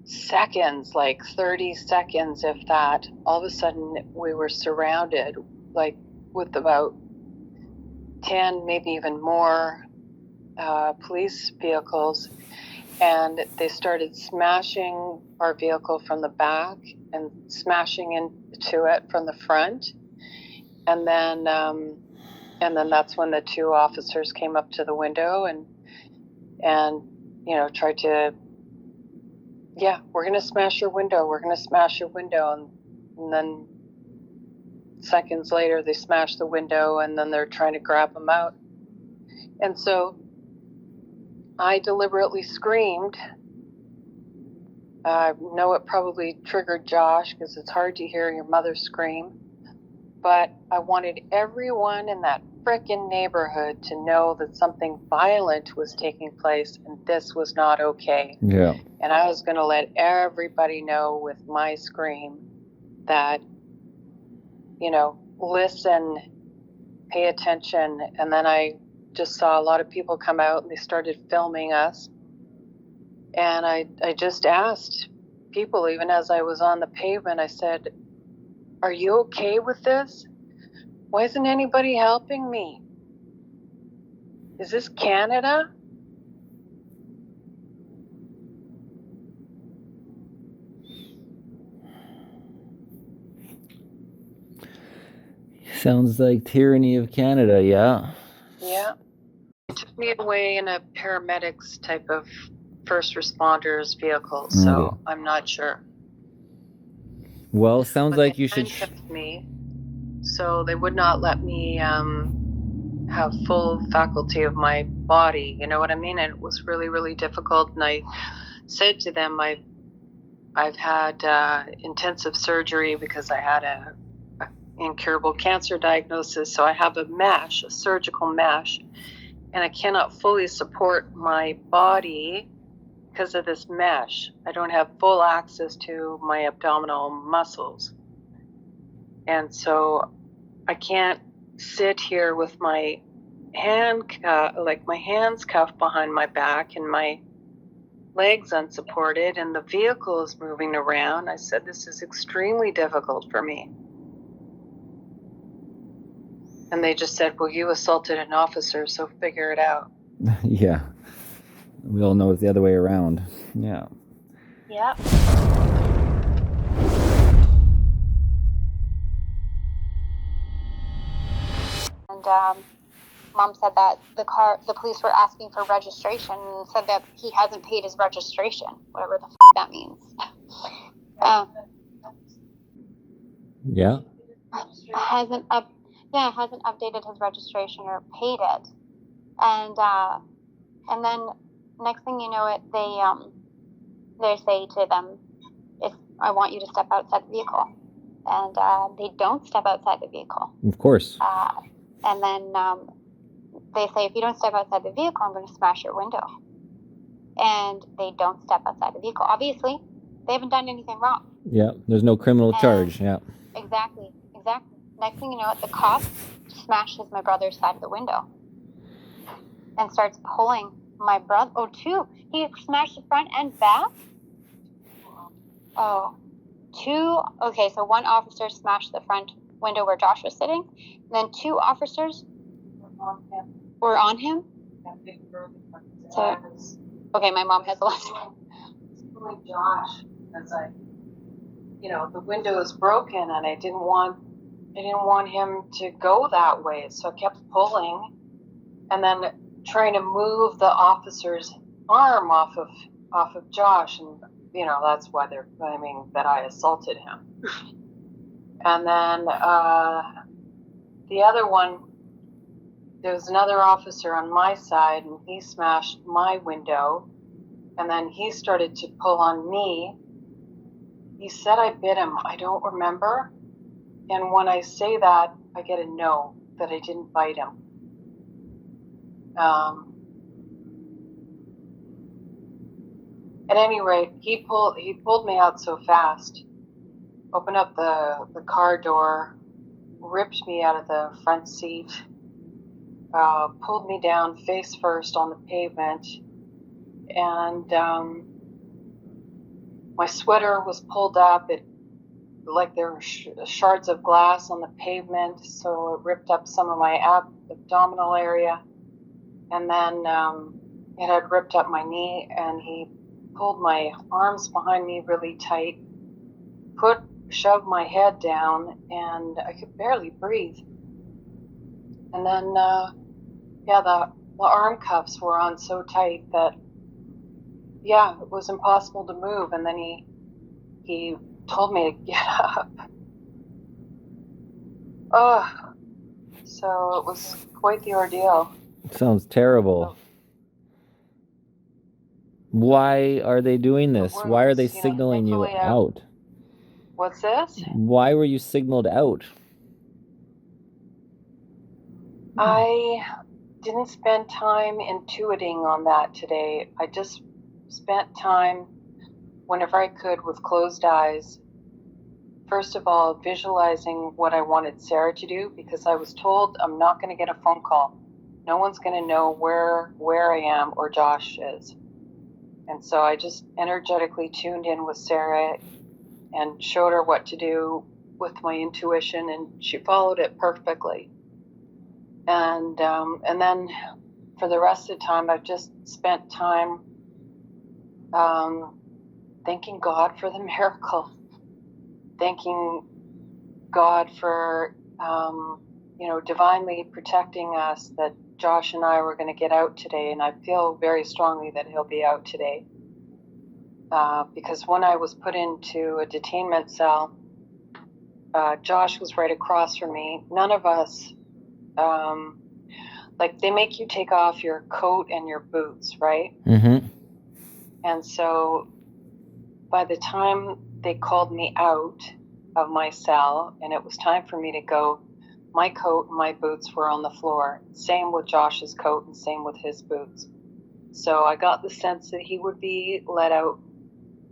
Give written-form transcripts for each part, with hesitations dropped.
seconds, like 30 seconds, if that, all of a sudden we were surrounded, like with about 10, maybe even more police vehicles, and they started smashing our vehicle from the back and smashing into it from the front. And then that's when the two officers came up to the window and tried to, we're going to smash your window. We're going to smash your window. And then seconds later, they smash the window, and then they're trying to grab them out. And so I deliberately screamed. I know it probably triggered Josh because it's hard to hear your mother scream. But I wanted everyone in that frickin' neighborhood to know that something violent was taking place and this was not okay. Yeah. And I was going to let everybody know with my scream that, listen, pay attention. And then I just saw a lot of people come out and they started filming us. And I just asked people, even as I was on the pavement, I said, are you okay with this? Why isn't anybody helping me? Is this Canada? Sounds like tyranny of Canada, yeah. Yeah. It took me away in a paramedics type of first responders vehicle, so I'm not sure. Well, sounds like you should handcuffed me, so they would not let me have full faculty of my body. You know what I mean? And it was really, really difficult. And I said to them, I've had intensive surgery because I had a incurable cancer diagnosis. So I have a mesh, a surgical mesh, and I cannot fully support my body because of this mesh. I don't have full access to my abdominal muscles. And so I can't sit here with my my hands cuffed behind my back and my legs unsupported and the vehicle is moving around. I said, this is extremely difficult for me. And they just said, well, you assaulted an officer, so figure it out. Yeah. We all know it's the other way around. Yeah. Yep. And Mom said that the police were asking for registration and said that he hasn't paid his registration, whatever the that means. Yeah. Hasn't updated his registration or paid it, and then next thing you know, they say to them, I want you to step outside the vehicle, and they don't step outside the vehicle. Of course. And then they say, if you don't step outside the vehicle, I'm going to smash your window. And they don't step outside the vehicle. Obviously, they haven't done anything wrong. Yeah, there's no criminal charge. Yeah. Exactly. Next thing you know, the cop smashes my brother's side of the window and starts pulling my brother. Oh, two. He smashed the front and back? Oh, two. Okay, so one officer smashed the front window where Josh was sitting, and then two officers were on him. So, okay, my mom has a lesson. Pulling Josh as the window is broken, and I didn't want him to go that way, so I kept pulling, and then trying to move the officer's arm off of Josh, and that's why they're claiming that I assaulted him. And then the other one, there was another officer on my side, and he smashed my window, and then he started to pull on me. He said I bit him. I don't remember. And when I say that, I get a no, that I didn't bite him. At any rate, he pulled me out so fast, opened up the car door, ripped me out of the front seat, pulled me down face first on the pavement, and my sweater was pulled up. It like there were shards of glass on the pavement, so it ripped up some of my abdominal area. And then it had ripped up my knee, and he pulled my arms behind me really tight, shoved my head down, and I could barely breathe. And then, the arm cuffs were on so tight that, it was impossible to move. And then he told me to get up. Oh, so it was quite the ordeal. Sounds terrible. Why are they doing this? Wounds, Why are they signaling you out? What's this? Why were you signaled out? I didn't spend time intuiting on that today. I just spent time, whenever I could, with closed eyes. First of all, visualizing what I wanted Sarah to do, because I was told I'm not going to get a phone call. No one's going to know where I am or Josh is. And so I just energetically tuned in with Sarah and showed her what to do with my intuition, and she followed it perfectly. And then for the rest of the time, I've just spent time thanking God for the miracle, thanking God for divinely protecting us, that Josh and I were going to get out today. And I feel very strongly that he'll be out today, because when I was put into a detainment cell, Josh was right across from me. None of us, they make you take off your coat and your boots, right? Mm-hmm. And so by the time they called me out of my cell and it was time for me to go, my coat and my boots were on the floor. Same with Josh's coat and same with his boots. So I got the sense that he would be let out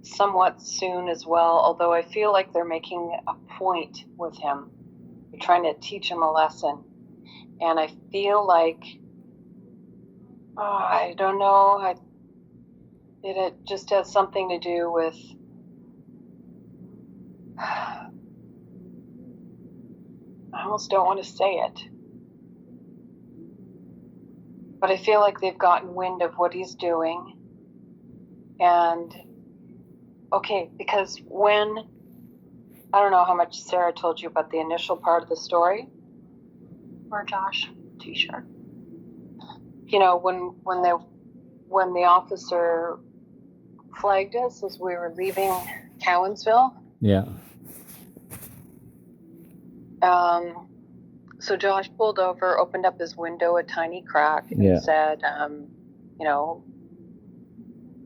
somewhat soon as well, although I feel like they're making a point with him. They're trying to teach him a lesson. And I feel like, I don't know, it just has something to do with I almost don't want to say it, but I feel like they've gotten wind of what he's doing. And because I don't know how much Sarah told you about the initial part of the story, or Josh, t-shirt. When the officer flagged us as we were leaving Cowansville. Yeah. So Josh pulled over, opened up his window a tiny crack, and said,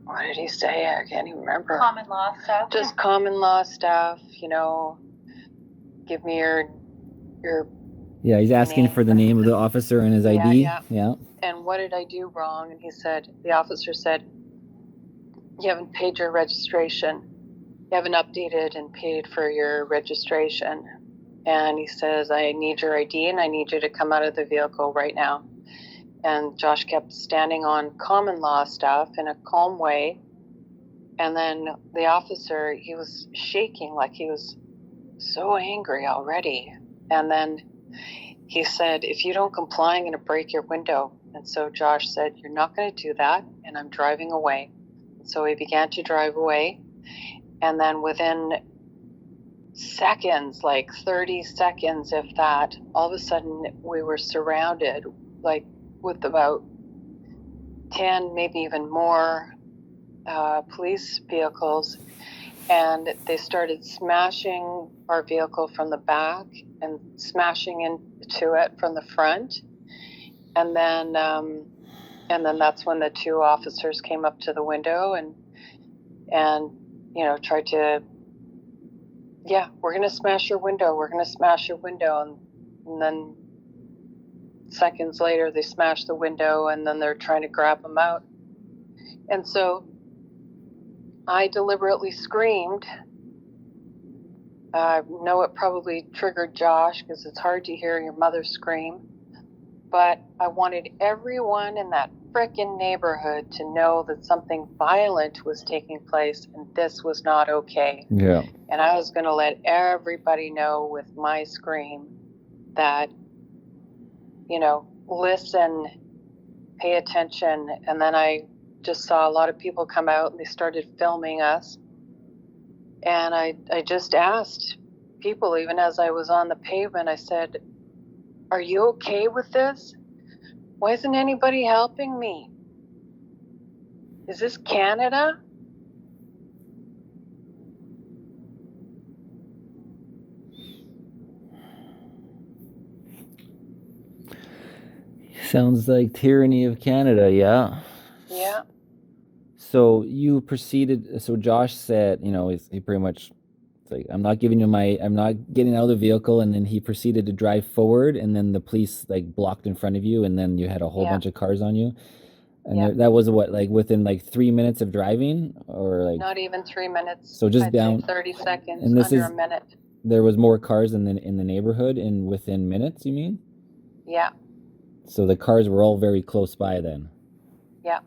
what did he say? I can't even remember. Common law stuff. Just common law stuff, give me your Yeah, he's asking for the name of the officer and his ID. Yeah. And what did I do wrong? And the officer said, you haven't paid your registration. You haven't updated and paid for your registration. And he says, I need your ID and I need you to come out of the vehicle right now. And Josh kept standing on common law stuff in a calm way. And then the officer, he was shaking like he was so angry already. And then he said, if you don't comply, I'm going to break your window. And so Josh said, you're not going to do that, and I'm driving away. And so he began to drive away. And then within seconds, like 30 seconds, if that, all of a sudden we were surrounded, with about 10, maybe even more police vehicles. And they started smashing our vehicle from the back and smashing into it from the front. And then that's when the two officers came up to the window and tried to, we're going to smash your window. We're going to smash your window. And then seconds later, they smashed the window, and then they're trying to grab him out. And so I deliberately screamed. I know it probably triggered Josh because it's hard to hear your mother scream. But I wanted everyone in that frickin' neighborhood to know that something violent was taking place and this was not okay. Yeah. And I was going to let everybody know with my scream that, you know, listen, pay attention. And then I just saw a lot of people come out and they started filming us. And I just asked people, even as I was on the pavement, I said, are you okay with this? Why isn't anybody helping me? Is this Canada? Sounds like tyranny of Canada, yeah. Yeah. So you proceeded, so Josh said, you know, he pretty much, it's like, I'm not getting out of the vehicle, and then he proceeded to drive forward, and then the police like blocked in front of you, and then you had a whole bunch of cars on you. And that was what, like within like 3 minutes of driving, or like not even 3 minutes. So just I'd down say 30 seconds, and this under is, a minute. There was more cars in the neighborhood and within minutes, you mean? Yeah. So the cars were all very close by then. Yeah.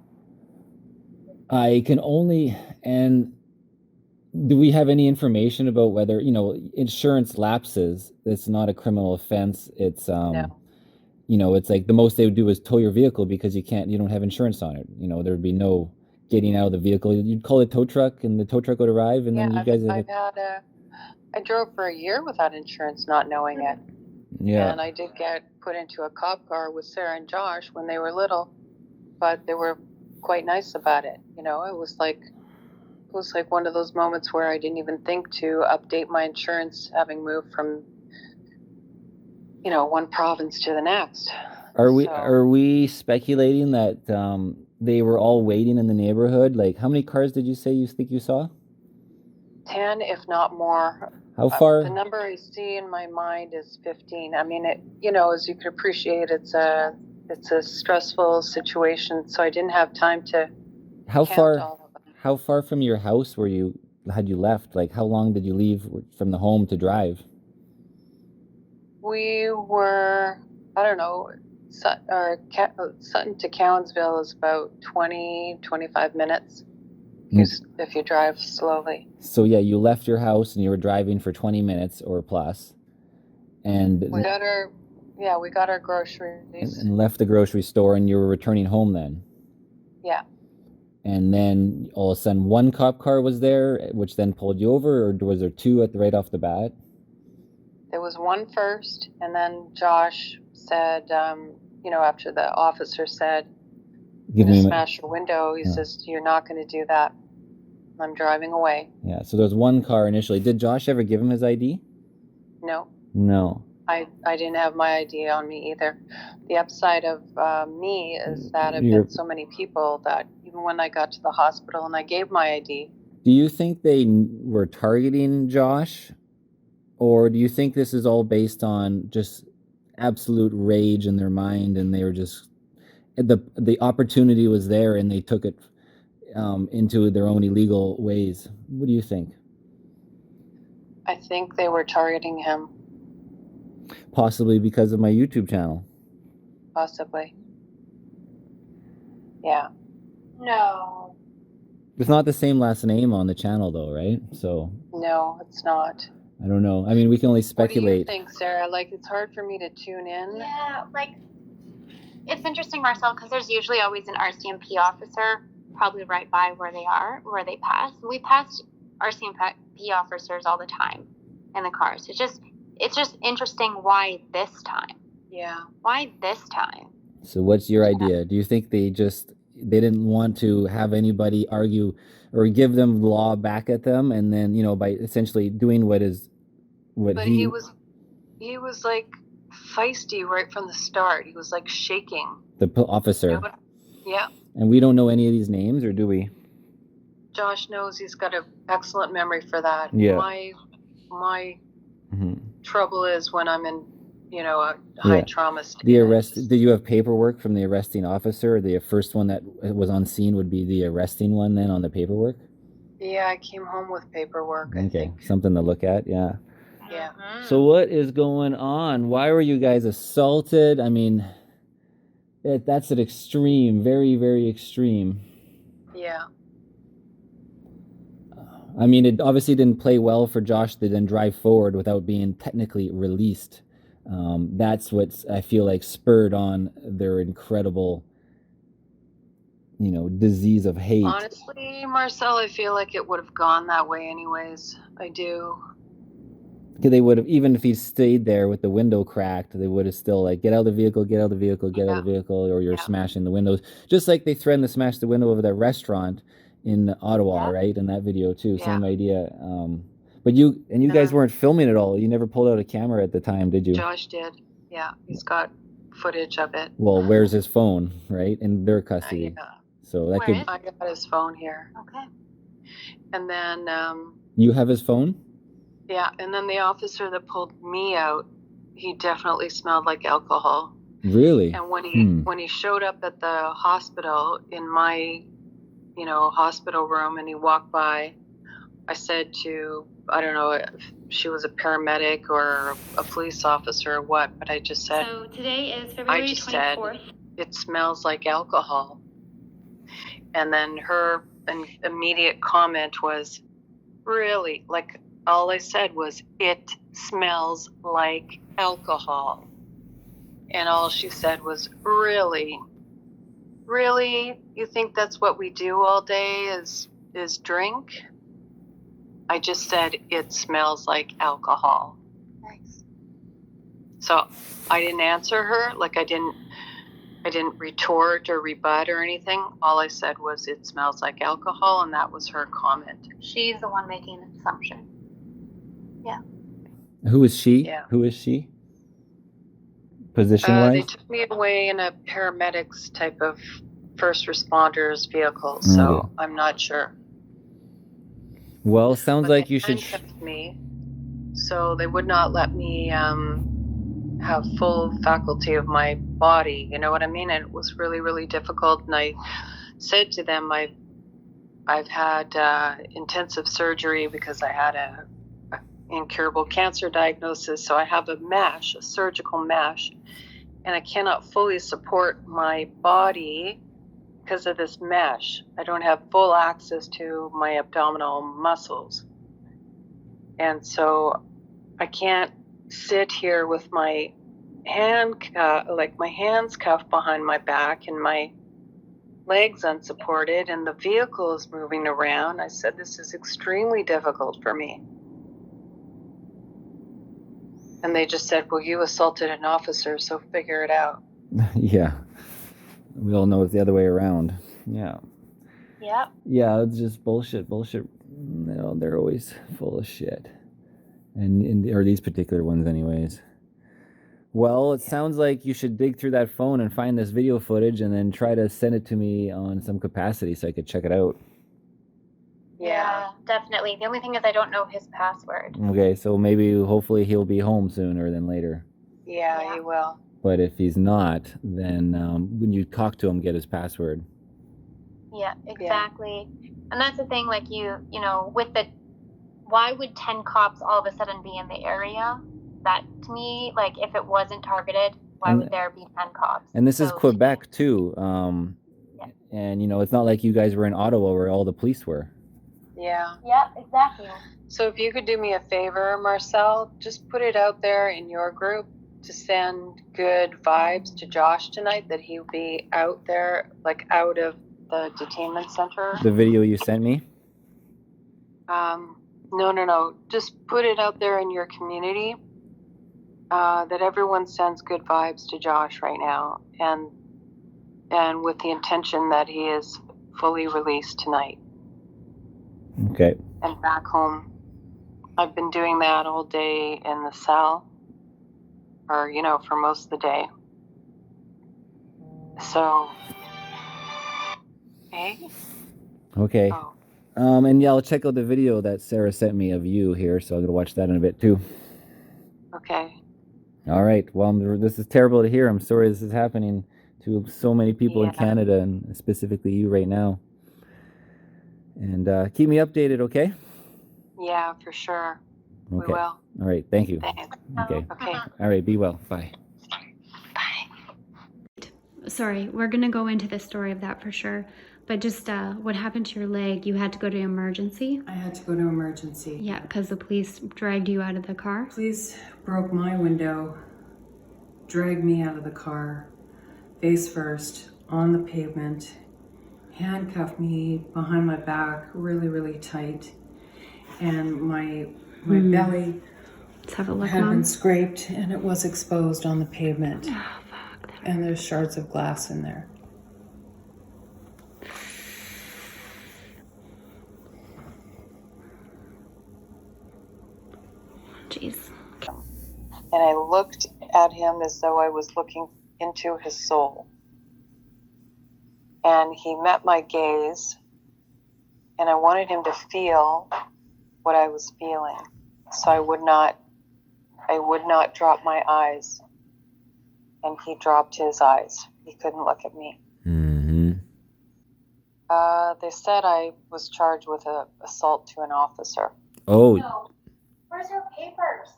I can only, and do we have any information about whether, you know, insurance lapses? It's not a criminal offense. It's No. you know, it's like the most they would do is tow your vehicle because you don't have insurance on it. You know, there would be no getting out of the vehicle. You'd call a tow truck, and the tow truck would arrive, and then you guys I drove for a year without insurance, not knowing it. Yeah. And I did get put into a cop car with Sarah and Josh when they were little, but they were quite nice about it. You know, it was like one of those moments where I didn't even think to update my insurance, having moved from, you know, one province to the next. Are we speculating that they were all waiting in the neighborhood? Like, how many cars did you say you think you saw? 10, if not more. How far? The number I see in my mind is 15. I mean, it, you know, as you can appreciate, it's a stressful situation, so I didn't have time to count all of them. How far from your house had you left? Like, how long did you leave from the home to drive? We were, I don't know, Sutton to Cowansville is about 20-25 minutes if you drive slowly. So yeah, you left your house and you were driving for 20 minutes or plus, and we got our groceries and left the grocery store, and you were returning home then. Yeah. And then all of a sudden one cop car was there, which then pulled you over, or was there two right off the bat? There was one first, and then Josh said, you know, after the officer said, smash your window, he says, you're not going to do that. I'm driving away. Yeah, so there was one car initially. Did Josh ever give him his ID? No. No. I didn't have my ID on me either. The upside of me is that I've been so many people that even when I got to the hospital and I gave my ID. Do you think they were targeting Josh? Or do you think this is all based on just absolute rage in their mind, and they were just, the opportunity was there and they took it into their own illegal ways? What do you think? I think they were targeting him. Possibly because of my YouTube channel. Possibly. Yeah. No. It's not the same last name on the channel though, right? So. No, it's not. I don't know. I mean, we can only speculate. What do you think, Sarah? Like, it's hard for me to tune in. Yeah, like, it's interesting, Marcel, because there's usually always an RCMP officer probably right by where they pass. We pass RCMP officers all the time in the cars. It's just interesting why this time. Yeah. Why this time? So what's your idea? Do you think they didn't want to have anybody argue or give them law back at them, and then, you know, by essentially doing what he was like feisty right from the start. He was like shaking. The officer. You know yeah. And we don't know any of these names, or do we? Josh knows. He's got an excellent memory for that. Yeah. My trouble is when I'm in, you know, a high trauma state. Did you have paperwork from the arresting officer? The first one that was on scene would be the arresting one then on the paperwork? Yeah, I came home with paperwork, I think. Something to look at, yeah. Yeah. So what is going on? Why were you guys assaulted? I mean, That's an extreme, very, very extreme. Yeah. I mean, it obviously didn't play well for Josh to then drive forward without being technically released. That's what I feel like spurred on their incredible, disease of hate. Honestly, Marcel, I feel like it would have gone that way anyways. I do. Because they would have, even if he stayed there with the window cracked, they would have still like, get out of the vehicle, get out of the vehicle, get out of the vehicle, or you're smashing the windows. Just like they threatened to smash the window of that restaurant in Ottawa, right? In that video too, same idea. But you guys weren't filming at all. You never pulled out a camera at the time, did you? Josh did. Yeah, he's got footage of it. Well, where's his phone, right? In their custody. So that could. I got his phone here. Okay. And then. You have his phone? Yeah, and then the officer that pulled me out, he definitely smelled like alcohol. Really? And when he showed up at the hospital in my, hospital room, and he walked by, I said to, I don't know if she was a paramedic or a police officer or what, but I just said. So today is February 24th. Said, it smells like alcohol. And then her immediate comment was, really, like, all I said was, it smells like alcohol. And all she said was, really? Really? You think that's what we do all day is drink? I just said, it smells like alcohol. Nice. So I didn't answer her. Like I didn't retort or rebut or anything. All I said was, it smells like alcohol, and that was her comment. She's the one making an assumption. Yeah. Who is she? Yeah. Who is she? Position-wise? They took me away in a paramedics type of first responders vehicle, so I'm not sure. Well, sounds like you should. Me, so they would not let me have full faculty of my body. You know what I mean? And it was really, really difficult. And I said to them, I've had intensive surgery because I had a incurable cancer diagnosis. So I have a mesh, a surgical mesh, and I cannot fully support my body because of this mesh. I don't have full access to my abdominal muscles. And so I can't sit here with my my hands cuffed behind my back and my legs unsupported, and the vehicle is moving around. I said, this is extremely difficult for me. And they just said, well, you assaulted an officer, so figure it out. Yeah. We all know it's the other way around. Yeah. Yep. Yeah, it's just bullshit. They're always full of shit. Or these particular ones anyways. Well, it sounds like you should dig through that phone and find this video footage and then try to send it to me on some capacity so I could check it out. Yeah, definitely. The only thing is I don't know his password. Okay, so hopefully he'll be home sooner than later. Yeah, he will. But if he's not, then when you talk to him, get his password. Yeah, exactly. Yeah. And that's the thing, like why would 10 cops all of a sudden be in the area? That, to me, like, if it wasn't targeted, why would there be 10 cops? And this is Quebec, too. And, it's not like you guys were in Ottawa where all the police were. Yeah. Yeah, exactly. So if you could do me a favor, Marcel, just put it out there in your group to send good vibes to Josh tonight, that he'll be out there, like out of the detainment center. The video you sent me? No. Just put it out there in your community, that everyone sends good vibes to Josh right now, and with the intention that he is fully released tonight. Okay. And back home. I've been doing that all day in the cell, or, for most of the day. So, hey? Okay. Oh. And yeah, I'll check out the video that Sarah sent me of you here, so I'm going to watch that in a bit too. Okay. All right. Well, this is terrible to hear. I'm sorry this is happening to so many people in Canada, and specifically you right now. And keep me updated, okay? Yeah, for sure. Okay. We will. All right. Thank you. Thanks. Okay. Okay. All right. Be well. Bye. Bye. sorry, we're gonna go into the story of that for sure. But just what happened to your leg? You had to go to emergency? I had to go to emergency. Yeah, because the police dragged you out of the car? Police broke my window, dragged me out of the car, face first, on the pavement, handcuffed me behind my back really, really tight. And my belly Let's have a look, had Mom. been scraped and it was exposed on the pavement. Oh, fuck. And there's shards of glass in there. Jeez. And I looked at him as though I was looking into his soul. And he met my gaze, and I wanted him to feel what I was feeling. So I would not drop my eyes. And he dropped his eyes. He couldn't look at me. Mm-hmm. They said I was charged with an assault to an officer. Oh. No. Where's her papers?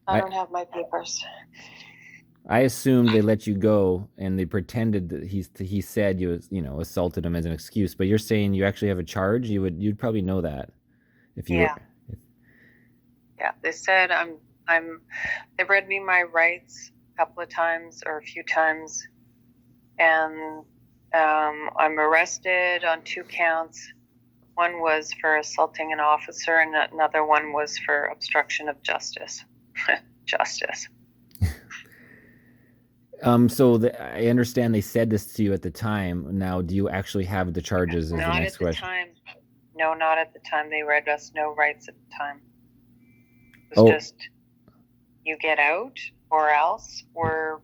I don't have my papers. I assumed they let you go and they pretended that he said you assaulted him as an excuse, but you're saying you actually have a charge? You'd probably know that if you Yeah. were. Yeah, they said they read me my rights a couple of times or a few times, and I'm arrested on 2 counts. One was for assaulting an officer, and another one was for obstruction of justice. Justice. So I understand they said this to you at the time. Now, do you actually have the charges? Is the Not next at the question. time. No, not at the time. They read us no rights at the time. It was just, you get out, or else we're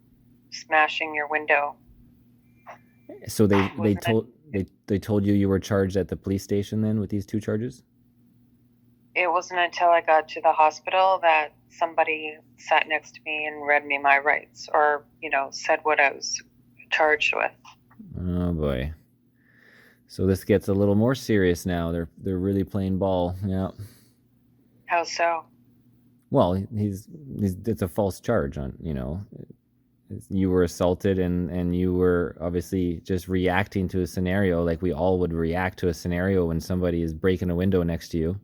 smashing your window. So they told you were charged at the police station then with these 2 charges? It wasn't until I got to the hospital that somebody sat next to me and read me my rights, or, said what I was charged with. Oh boy. So this gets a little more serious now. They're really playing ball. Yeah. How so? Well, it's a false charge on, you were assaulted and you were obviously just reacting to a scenario like we all would react to a scenario when somebody is breaking a window next to you.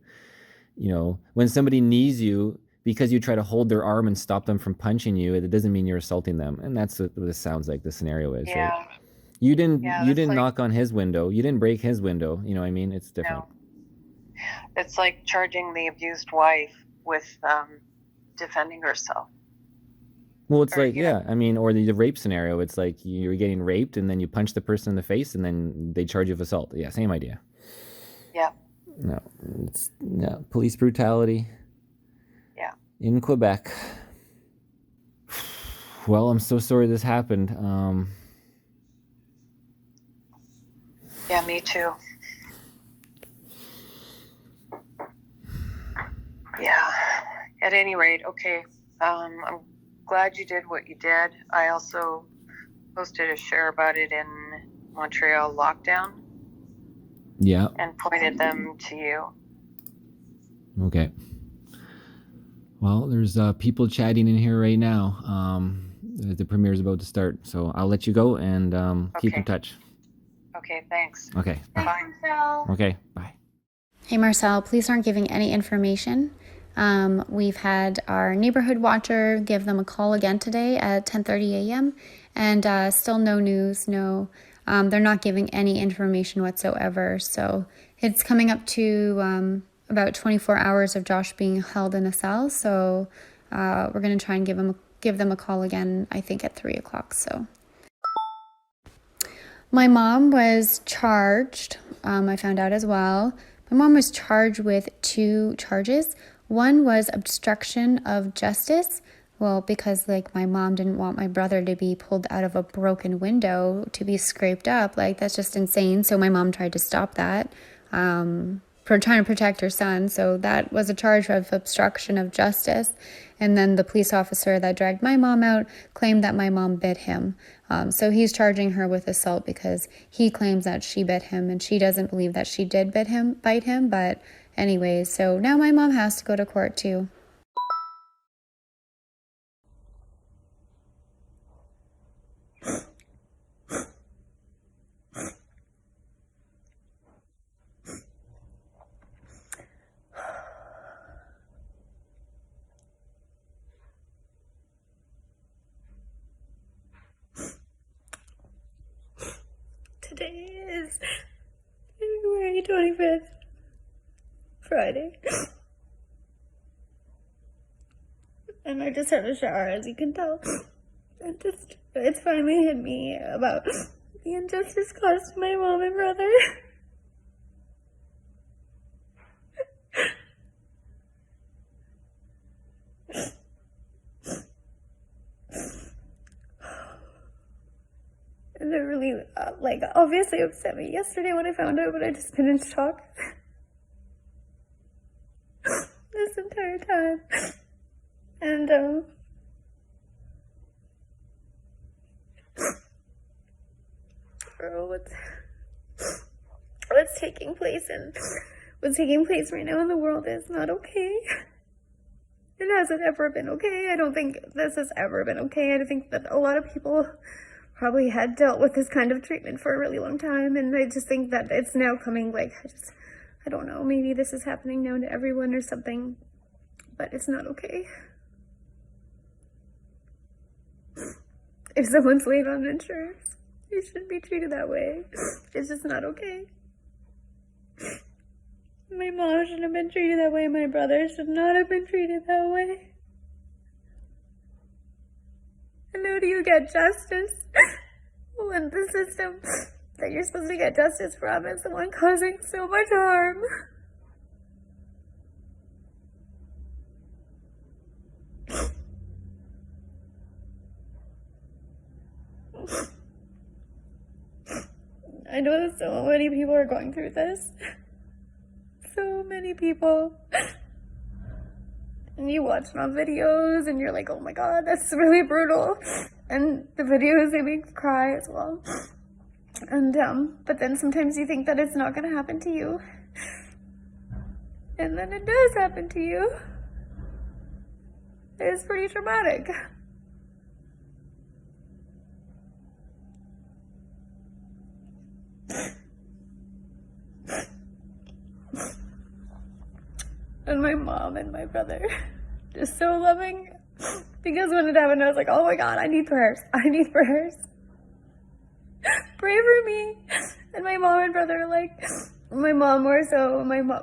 When somebody knees you because you try to hold their arm and stop them from punching you, it doesn't mean you're assaulting them. And that's what this sounds like the scenario is, Yeah. right? You didn't knock on his window. You didn't break his window. You know what I mean? It's different. No. It's like charging the abused wife with defending herself. Well, it's Or, like, yeah, I mean, or the rape scenario. It's like you're getting raped and then you punch the person in the face and then they charge you with assault. Yeah, same idea. Yeah. No, it's police brutality. Yeah. In Quebec. Well, I'm so sorry this happened. Yeah, me too. Yeah. At any rate, okay. I'm glad you did what you did. I also posted a share about it in Montreal lockdown. Yeah. And pointed them to you. Okay. Well, there's people chatting in here right now. The premiere is about to start, so I'll let you go and keep in touch. Okay, thanks. Okay. Bye, Marcel. Okay, bye. Hey, Marcel, police aren't giving any information. We've had our neighborhood watcher give them a call again today at 10:30 a.m. and still no news, no. They're not giving any information whatsoever. So it's coming up to about 24 hours of Josh being held in a cell. So we're going to try and give them a call again, I think at 3 o'clock. So my mom was charged. I found out as well. My mom was charged with 2 charges. One was obstruction of justice. Well, because my mom didn't want my brother to be pulled out of a broken window to be scraped up. That's just insane. So my mom tried to stop that, for trying to protect her son. So that was a charge of obstruction of justice. And then the police officer that dragged my mom out claimed that my mom bit him. So he's charging her with assault because he claims that she bit him and she doesn't believe that she did bite him. But anyways, so now my mom has to go to court too. 25th, Friday. And I just had a shower, as you can tell. It's finally hit me about the injustice caused to my mom and brother. And it really, obviously upset me yesterday when I found out, but I just been in shock this entire time. And, what's taking place right now in the world is not okay. It hasn't ever been okay. I don't think this has ever been okay. I think that a lot of people probably had dealt with this kind of treatment for a really long time, and I just think that it's now coming, I don't know, maybe this is happening now to everyone or something, but it's not okay. If someone's late on insurance, you shouldn't be treated that way. It's just not okay. My mom shouldn't have been treated that way. My brother should not have been treated that way. And how do you get justice when the system that you're supposed to get justice from is the one causing so much harm? I know so many people are going through this. So many people. And you watch it on videos and you're like, oh my god, that's really brutal. And the videos, they make you cry as well. And, but then sometimes you think that it's not gonna happen to you. And then it does happen to you. It's pretty traumatic. And my mom and my brother, just so loving, because when it happened, I was like, oh my god, I need prayers. I need prayers. Pray for me. And my mom and brother, my mom more so,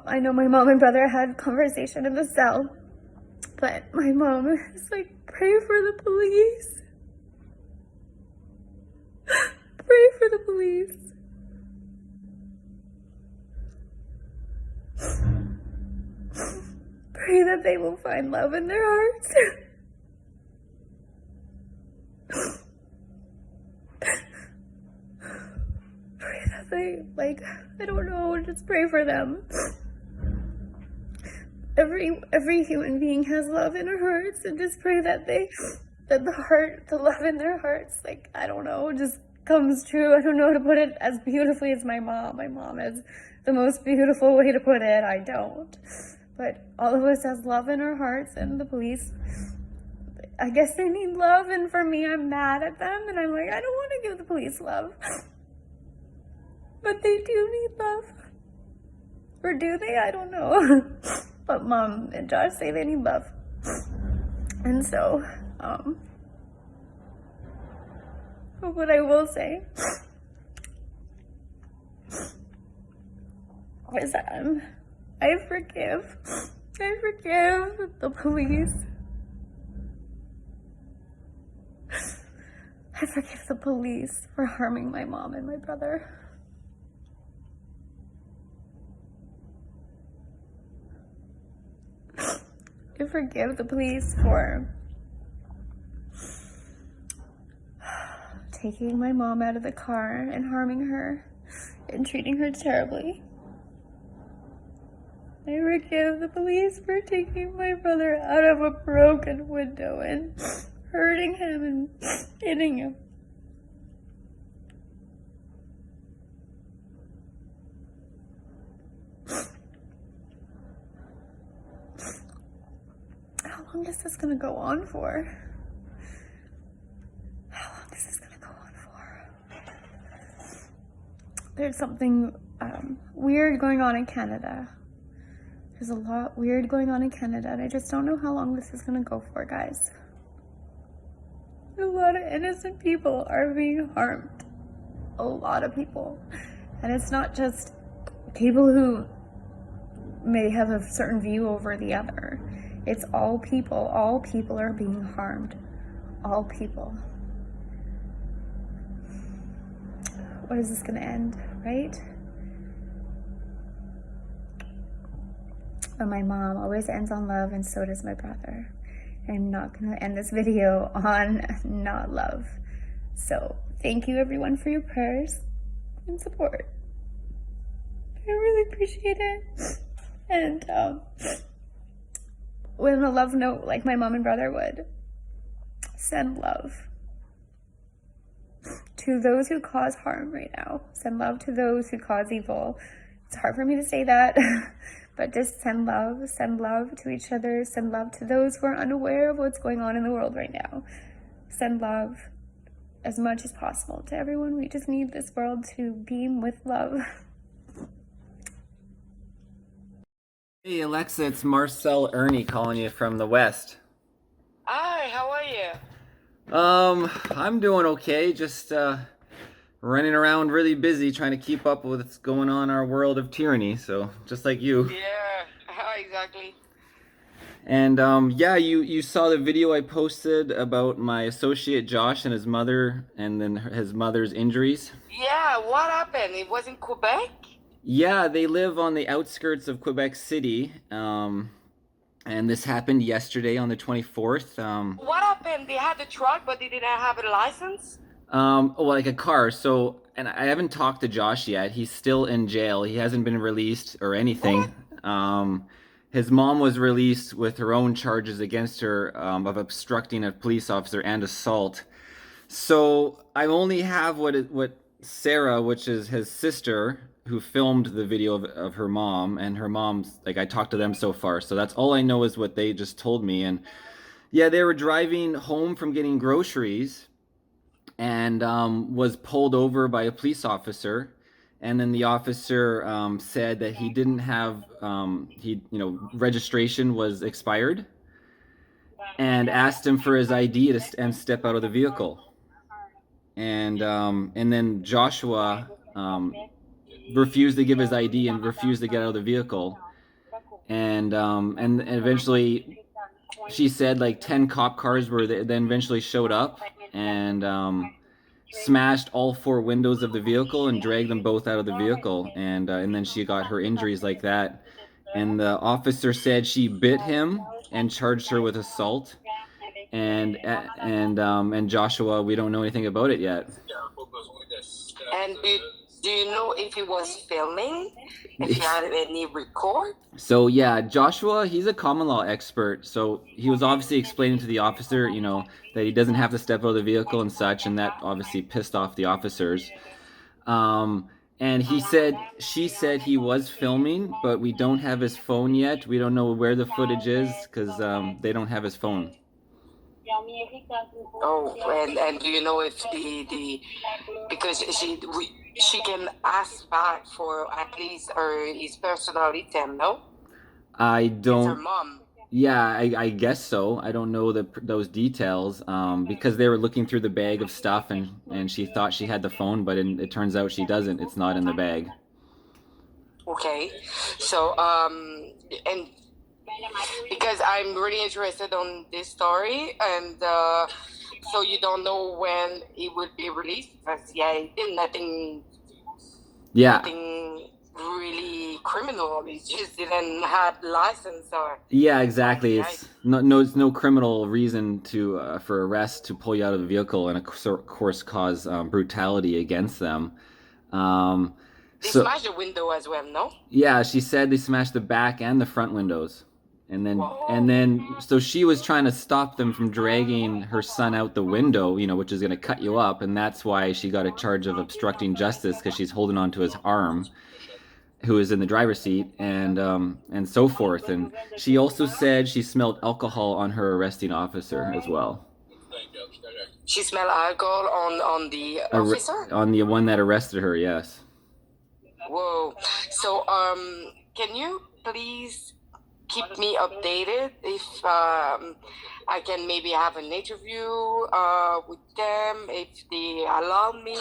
I know my mom and brother had conversation in the cell, but my mom is like, pray for the police. Pray for the police. Pray that they will find love in their hearts. Pray that they, I don't know, just pray for them. Every human being has love in their hearts, and just pray that the love in their hearts, I don't know, just comes true. I don't know how to put it as beautifully as my mom. My mom has the most beautiful way to put it. I don't. But all of us has love in our hearts, and the police, I guess they need love, and for me, I'm mad at them, and I'm like, I don't want to give the police love. But they do need love. Or do they? I don't know. But Mom and Josh say they need love. And so, what I will say is that I forgive the police. I forgive the police for harming my mom and my brother. I forgive the police for taking my mom out of the car and harming her and treating her terribly. I forgive the police for taking my brother out of a broken window and hurting him and hitting him. How long is this gonna go on for? How long is this gonna go on for? There's something weird going on in Canada. There's a lot weird going on in Canada, and I just don't know how long this is gonna go for, guys. A lot of innocent people are being harmed. A lot of people. And it's not just people who may have a certain view over the other. It's all people. All people are being harmed. All people. What is this going to end, right? But my mom always ends on love, and so does my brother. I'm not going to end this video on not love. So thank you everyone for your prayers and support. I really appreciate it. And with a love note, like my mom and brother would, send love to those who cause harm right now. Send love to those who cause evil. It's hard for me to say that, but just send love to each other, send love to those who are unaware of what's going on in the world right now. Send love as much as possible to everyone. We just need this world to beam with love. Hey Alexa, it's Marcel Irnie calling you from the West. Hi, how are you? I'm doing okay, just running around really busy trying to keep up with what's going on in our world of tyranny, so just like you. Yeah, exactly. And yeah, you saw the video I posted about my associate Josh and his mother, and then his mother's injuries. Yeah, what happened? It was in Quebec? Yeah, they live on the outskirts of Quebec City, and this happened yesterday on the 24th. What happened? They had the truck, but they didn't have a license? Well, like a car. So, and I haven't talked to Josh yet. He's still in jail. He hasn't been released or anything. His mom was released with her own charges against her of obstructing a police officer and assault. So I only have what Sarah, which is his sister, who filmed the video of her mom, and her mom's, like, I talked to them so far. So that's all I know is what they just told me. And yeah, they were driving home from getting groceries and was pulled over by a police officer. And then the officer said that he didn't have, registration was expired, and asked him for his ID and step out of the vehicle. And then Joshua refused to give his ID and refused to get out of the vehicle. And eventually, she said like 10 cop cars then eventually showed up and smashed all 4 windows of the vehicle and dragged them both out of the vehicle. And then she got her injuries like that. And the officer said she bit him and charged her with assault. And Joshua, we don't know anything about it yet. And do you know if he was filming? If he had any record? So yeah, Joshua, he's a common law expert. So he was obviously explaining to the officer, that he doesn't have to step out of the vehicle and such, and that obviously pissed off the officers. And she said he was filming, but we don't have his phone yet. We don't know where the footage is because they don't have his phone. Oh, and do you know if because she can ask back for at least his personal item, no? I don't. It's her mom. Yeah, I guess so. I don't know those details because they were looking through the bag of stuff and she thought she had the phone, but it turns out she doesn't. It's not in the bag. Okay, so and because I'm really interested on this story, and so you don't know when it would be released. Because he did nothing really criminal. He just didn't have license or. Yeah, exactly. It's no criminal reason for arrest to pull you out of the vehicle and of course cause brutality against them. They smashed the window as well, no? Yeah, she said they smashed the back and the front windows. And then so she was trying to stop them from dragging her son out the window, which is going to cut you up, and that's why she got a charge of obstructing justice, because she's holding on to his arm, who is in the driver's seat, and so forth. And she also said she smelled alcohol on her arresting officer as well. She smelled alcohol on the officer? On the one that arrested her, yes. Whoa. So can you please keep me updated if I can maybe have an interview with them, if they allow me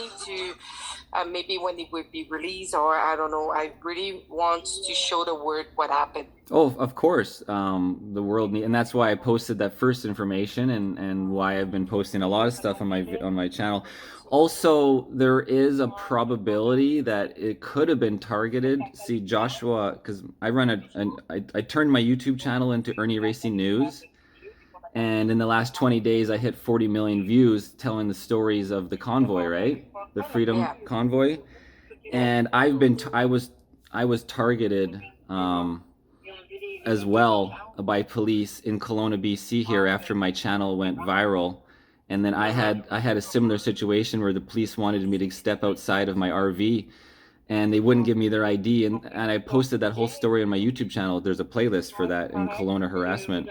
maybe when it will be released, or I don't know. I really want to show the world what happened. Oh, of course. The world and that's why I posted that first information, and why I've been posting a lot of stuff on my channel. Also, there is a probability that it could have been targeted. See, Joshua, because I run I turned my YouTube channel into IrnieracingNews, and in the last 20 days, I hit 40 million views telling the stories of the convoy, right? The Freedom Convoy, and I was targeted. As well by police in Kelowna, BC here after my channel went viral. And then I had a similar situation where the police wanted me to step outside of my RV and they wouldn't give me their ID, and I posted that whole story on my YouTube channel. There's a playlist for that in Kelowna harassment.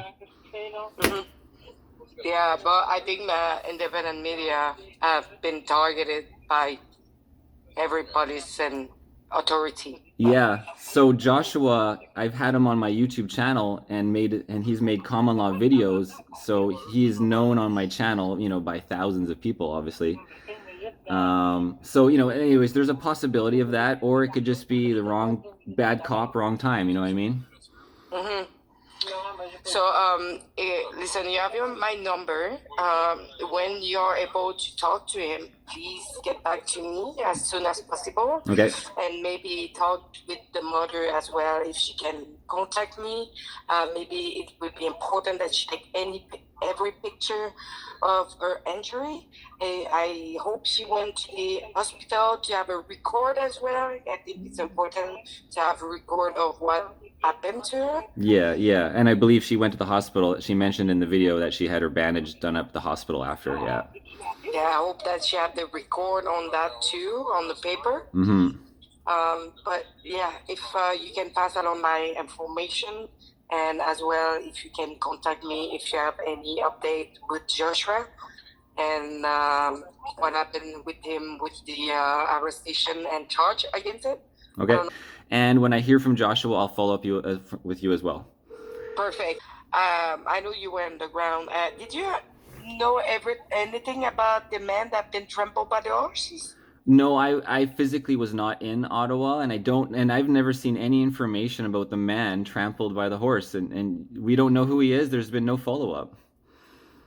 Yeah, but I think the independent media have been targeted by everybody's and authority. Yeah, so Joshua, I've had him on my YouTube channel and he's made common law videos, so he's known on my channel, by thousands of people, obviously. So, anyways, there's a possibility of that, or it could just be the bad cop, wrong time, you know what I mean? So, listen, you have my number. When you're able to talk to him, please get back to me as soon as possible. Okay. And maybe talk with the mother as well, if she can contact me. Maybe it would be important that she take every picture of her injury. I hope she went to the hospital to have a record as well. I think it's important to have a record of what happened to her. Yeah, and I believe she went to the hospital. She mentioned in the video that she had her bandage done up at the hospital after. Yeah, I hope that she had the record on that too, on the paper. But yeah, if you can pass along my information, and as well if you can contact me if you have any update with Joshua and what happened with him with the arrestation and charge against him. Okay. And when I hear from Joshua, I'll follow up with you as well. Perfect. I know you were on the ground. Did you know anything about the man that been trampled by the horses? No, I physically was not in Ottawa, and I've never seen any information about the man trampled by the horse, and we don't know who he is. There's been no follow-up.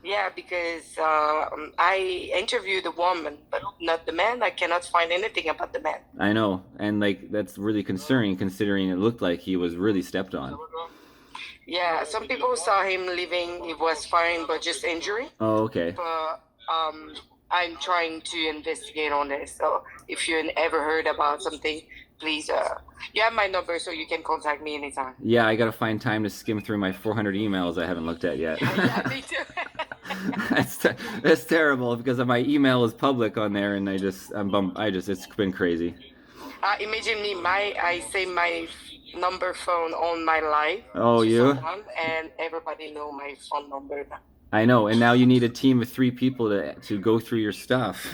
Yeah, because I interviewed the woman, but not the man. I cannot find anything about the man. I know, and that's really concerning, considering it looked like he was really stepped on. Yeah, some people saw him leaving. He was fine, but just injury. Oh, okay. But I'm trying to investigate on this. So if you ever heard about something, please, you have my number, so you can contact me anytime. Yeah, I gotta find time to skim through my 400 emails I haven't looked at yet. Yeah, me too. That's terrible, because my email is public on there, and it's been crazy. Imagine me, I say my number phone on my live. Oh, you? And everybody know my phone number now. I know, and now you need a team of 3 people to go through your stuff.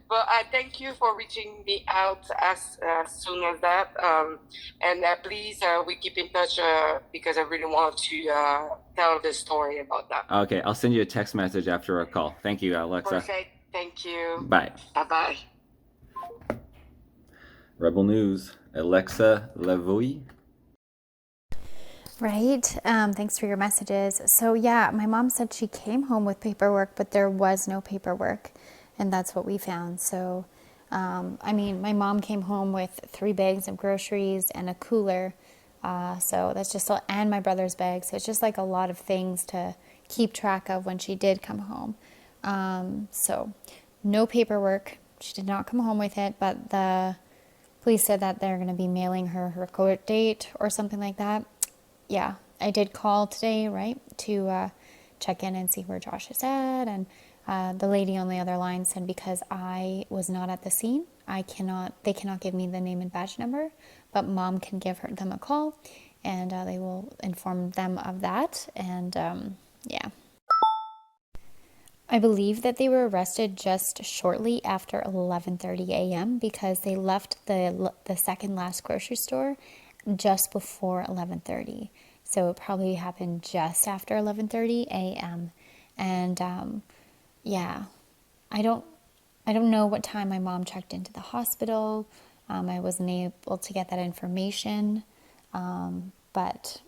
But I thank you for reaching me out as soon as that. And please, we keep in touch because I really want to tell the story about that. Okay, I'll send you a text message after our call. Thank you, Alexa. Perfect. Thank you. Bye. Bye-bye. Rebel News, Alexa Lavoie. Right. Thanks for your messages. So yeah, my mom said she came home with paperwork, but there was no paperwork. And that's what we found. So, my mom came home with 3 bags of groceries and a cooler. So that's just, and my brother's bag. So it's just like a lot of things to keep track of when she did come home. So no paperwork. She did not come home with it, but the police said that they're going to be mailing her court date or something like that. Yeah, I did call today, right, to check in and see where Josh is at, and the lady on the other line said because I was not at the scene, they cannot give me the name and badge number, but mom can give them a call, and they will inform them of that, and yeah. I believe that they were arrested just shortly after 11:30 a.m. because they left the second last grocery store just before 11:30. So it probably happened just after 11:30 a.m. And yeah, I don't know what time my mom checked into the hospital. I wasn't able to get that information. But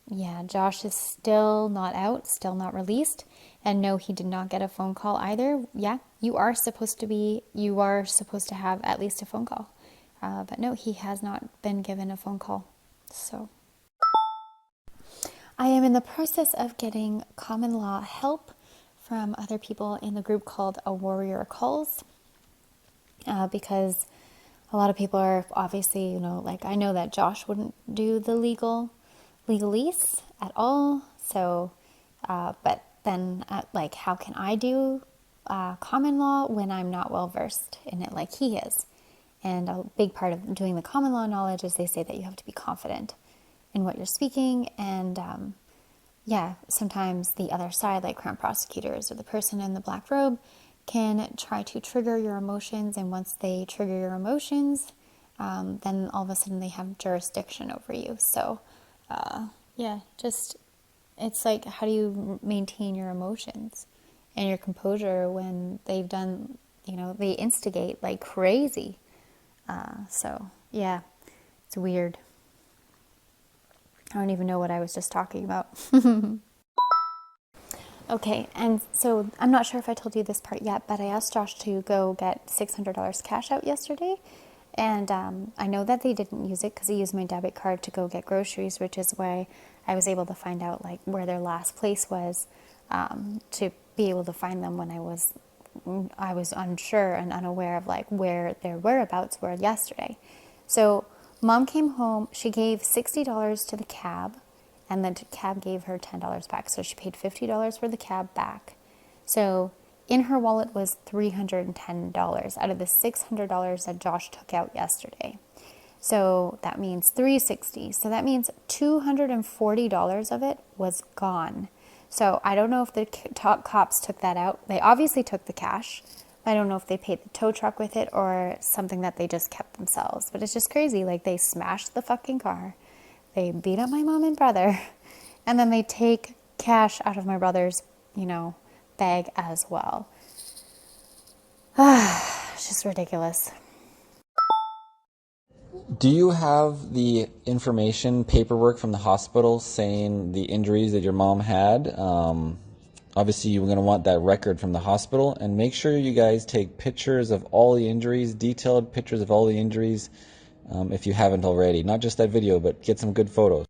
yeah, Josh is still not out, still not released. And no, he did not get a phone call either. Yeah, you are supposed to have at least a phone call. But no, he has not been given a phone call. So I am in the process of getting common law help from other people in the group called A Warrior Calls, because a lot of people are obviously, you know, like, I know that Josh wouldn't do the legalese at all. So, but then like, how can I do common law when I'm not well versed in it like he is? And a big part of doing the common law knowledge is they say that you have to be confident in what you're speaking. And yeah, sometimes the other side, like Crown prosecutors or the person in the black robe, can try to trigger your emotions. And once they trigger your emotions, then all of a sudden they have jurisdiction over you. So yeah, just, it's like, how do you maintain your emotions and your composure when they've done, you know, they instigate like crazy. So yeah, it's weird. I don't even know what I was just talking about. Okay, and so I'm not sure if I told you this part yet, but I asked Josh to go get $600 cash out yesterday. And I know that they didn't use it because he used my debit card to go get groceries, which is why I was able to find out like where their last place was, to be able to find them when I was unsure and unaware of like where their whereabouts were yesterday. So Mom came home, she gave $60 to the cab, and then the cab gave her $10 back. So she paid $50 for the cab back. So in her wallet was $310 out of the $600 that Josh took out yesterday. So that means $360. So that means $240 of it was gone. So I don't know if the top cops took that out. They obviously took the cash. I don't know if they paid the tow truck with it or something that they just kept themselves. But it's just crazy. Like, they smashed the fucking car. They beat up my mom and brother. And then they take cash out of my brother's, you know, bag as well. It's just ridiculous. Do you have the information, paperwork from the hospital saying the injuries that your mom had? Obviously, you're going to want that record from the hospital, and make sure you guys take pictures of all the injuries, detailed pictures of all the injuries, if you haven't already. Not just that video, but get some good photos.